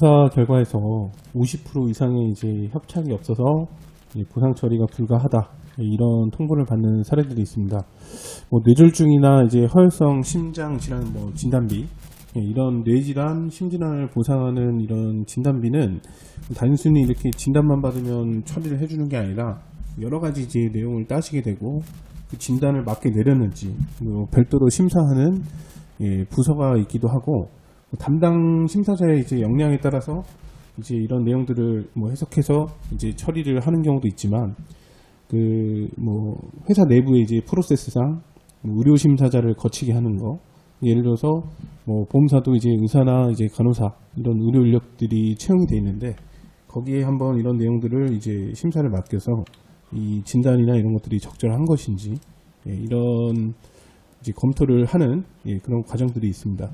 검사 결과에서 50% 이상의 이제 협착이 없어서 보상 처리가 불가하다, 이런 통보를 받는 사례들이 있습니다. 뇌졸중이나 이제 허혈성 심장 질환 진단비, 이런 뇌질환, 심질환을 보상하는 이런 진단비는 단순히 이렇게 진단만 받으면 처리를 해주는 게 아니라 여러 가지 이제 내용을 따지게 되고, 그 진단을 맞게 내렸는지 별도로 심사하는 부서가 있기도 하고, 담당 심사자의 이제 역량에 따라서 이제 이런 내용들을 해석해서 이제 처리를 하는 경우도 있지만, 회사 내부의 이제 프로세스상 의료 심사자를 거치게 하는 거, 예를 들어서 보험사도 이제 의사나 이제 간호사 이런 의료 인력들이 채용이 돼 있는데, 거기에 한번 이런 내용들을 이제 심사를 맡겨서 이 진단이나 이런 것들이 적절한 것인지, 이런 이제 검토를 하는 그런 과정들이 있습니다.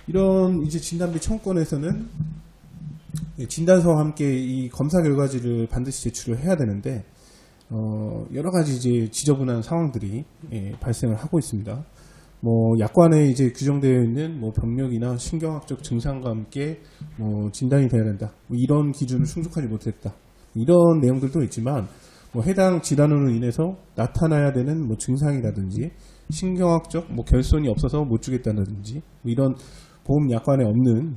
이런 이제 진단비 청구권에서는 진단서와 함께 이 검사 결과지를 반드시 제출을 해야 되는데, 여러 가지 이제 지저분한 상황들이 발생을 하고 있습니다. 약관에 이제 규정되어 있는 병력이나 신경학적 증상과 함께 진단이 돼야 된다, 이런 기준을 충족하지 못했다, 이런 내용들도 있지만, 해당 질환으로 인해서 나타나야 되는 증상이라든지 신경학적 결손이 없어서 못 주겠다든지 이런 보험 약관에 없는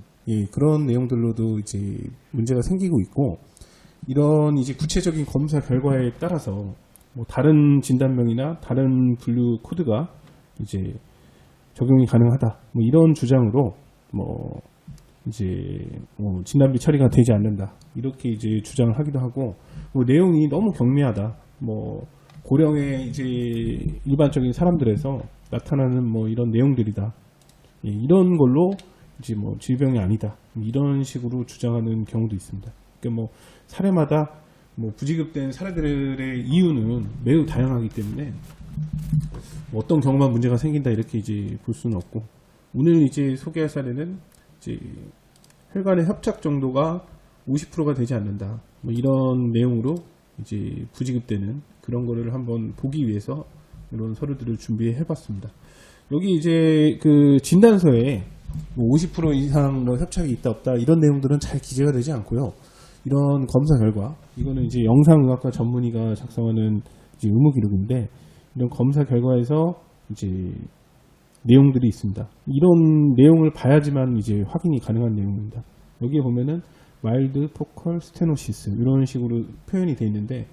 그런 내용들로도 이제 문제가 생기고 있고, 이런 이제 구체적인 검사 결과에 따라서 다른 진단명이나 다른 분류 코드가 이제 적용이 가능하다, 이런 주장으로 이제 진단비 처리가 되지 않는다, 이렇게 이제 주장을 하기도 하고, 내용이 너무 경미하다, 고령의 이제 일반적인 사람들에서 나타나는 이런 내용들이다, 이런 걸로 이제 질병이 아니다, 이런 식으로 주장하는 경우도 있습니다. 그러니까 사례마다 부지급된 사례들의 이유는 매우 다양하기 때문에 어떤 경우만 문제가 생긴다, 이렇게 이제 볼 수는 없고, 오늘 이제 소개할 사례는 이제 혈관의 협착 정도가 50%가 되지 않는다, 이런 내용으로 이제 부지급되는 그런 거를 한번 보기 위해서 이런 서류들을 준비해 봤습니다. 여기 이제 그 진단서에 50% 이상 협착이 있다 없다, 이런 내용들은 잘 기재가 되지 않고요. 이런 검사 결과, 이거는 이제 영상의학과 전문의가 작성하는 이제 의무기록인데, 이런 검사 결과에서 이제 내용들이 있습니다. 이런 내용을 봐야지만 이제 확인이 가능한 내용입니다. 여기에 보면은 마일드 포컬 스테노시스, 이런 식으로 표현이 되어 있는데,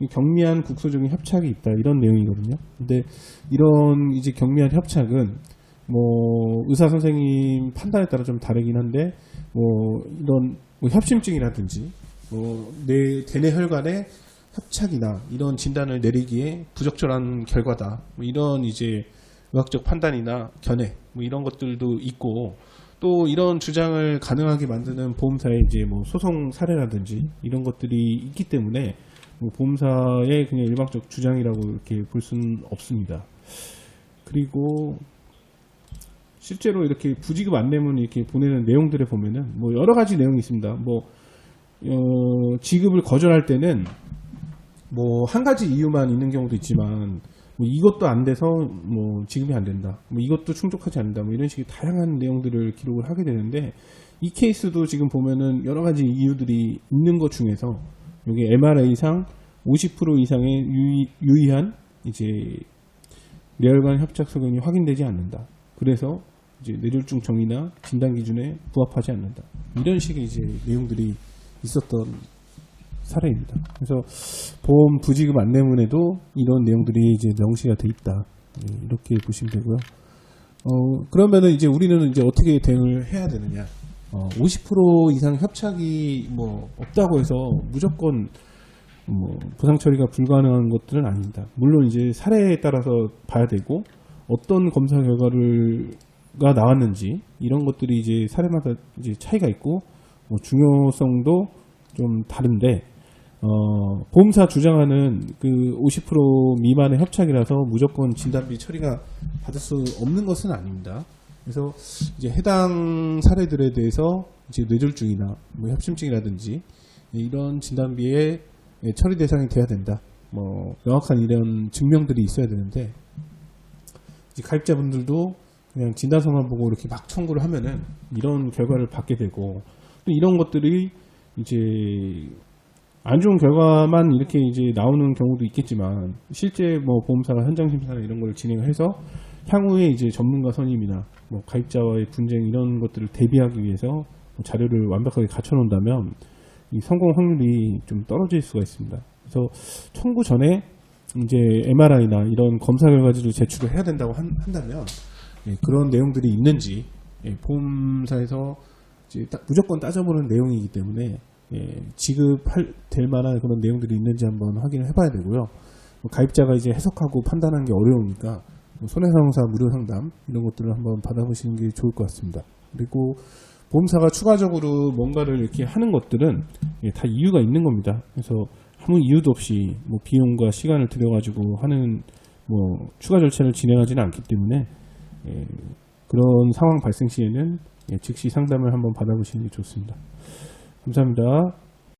경미한 국소적인 협착이 있다, 이런 내용이거든요. 근데 이런 이제 경미한 협착은 의사 선생님 판단에 따라 좀 다르긴 한데, 이런 협심증이라든지 내 대뇌 혈관의 협착이나 이런 진단을 내리기에 부적절한 결과다, 이런 이제 의학적 판단이나 견해 이런 것들도 있고, 또 이런 주장을 가능하게 만드는 보험사의 이제 소송 사례라든지 이런 것들이 있기 때문에 보험사의 그냥 일방적 주장이라고 이렇게 볼 수는 없습니다. 그리고 실제로 이렇게 부지급 안내문 이렇게 보내는 내용들에 보면은 여러 가지 내용이 있습니다. 지급을 거절할 때는 한 가지 이유만 있는 경우도 있지만, 이것도 안 돼서 지급이 안 된다, 이것도 충족하지 않는다, 이런 식의 다양한 내용들을 기록을 하게 되는데, 이 케이스도 지금 보면은 여러 가지 이유들이 있는 것 중에서 여기 MRA상 50% 이상의 유의한 이제 뇌혈관 협착 소견이 확인되지 않는다, 그래서 이제 뇌졸중 정의나 진단 기준에 부합하지 않는다, 이런 식의 이제 내용들이 있었던 사례입니다. 그래서 보험 부지급 안내문에도 이런 내용들이 이제 명시가 돼 있다, 이렇게 보시면 되고요. 그러면은 이제 우리는 이제 어떻게 대응을 해야 되느냐? 50% 이상 협착이 없다고 해서 무조건 보상 처리가 불가능한 것들은 아닙니다. 물론 이제 사례에 따라서 봐야 되고, 어떤 검사 결과가 나왔는지 이런 것들이 이제 사례마다 이제 차이가 있고, 중요성도 좀 다른데, 보험사 주장하는 그 50% 미만의 협착이라서 무조건 진단비 처리가 받을 수 없는 것은 아닙니다. 그래서 이제 해당 사례들에 대해서 이제 뇌졸중이나 협심증이라든지 이런 진단비의 처리 대상이 돼야 된다, 명확한 이런 증명들이 있어야 되는데, 이제 가입자분들도 그냥 진단서만 보고 이렇게 막 청구를 하면은 이런 결과를 받게 되고, 이런 것들이 이제 안 좋은 결과만 이렇게 이제 나오는 경우도 있겠지만 실제 뭐 보험사가 현장 심사나 이런 걸 진행해서 향후에 이제 전문가 선임이나 뭐 가입자와의 분쟁 이런 것들을 대비하기 위해서 뭐 자료를 완벽하게 갖춰 놓는다면 이 성공 확률이 좀 떨어질 수가 있습니다. 그래서 청구 전에 이제 MRI나 이런 검사 결과지를 제출을 해야 된다고 한다면 그런 내용들이 있는지 보험사에서 이제 무조건 따져보는 내용이기 때문에 지급될 만한 그런 내용들이 있는지 한번 확인을 해봐야 되고요. 가입자가 이제 해석하고 판단하는 게 어려우니까 손해상사 무료 상담 이런 것들을 한번 받아보시는 게 좋을 것 같습니다. 그리고 보험사가 추가적으로 뭔가를 이렇게 하는 것들은 다 이유가 있는 겁니다. 그래서 아무 이유도 없이 뭐 비용과 시간을 들여가지고 하는 뭐 추가 절차를 진행하지는 않기 때문에 그런 상황 발생 시에는 즉시 상담을 한번 받아보시는 게 좋습니다. 감사합니다.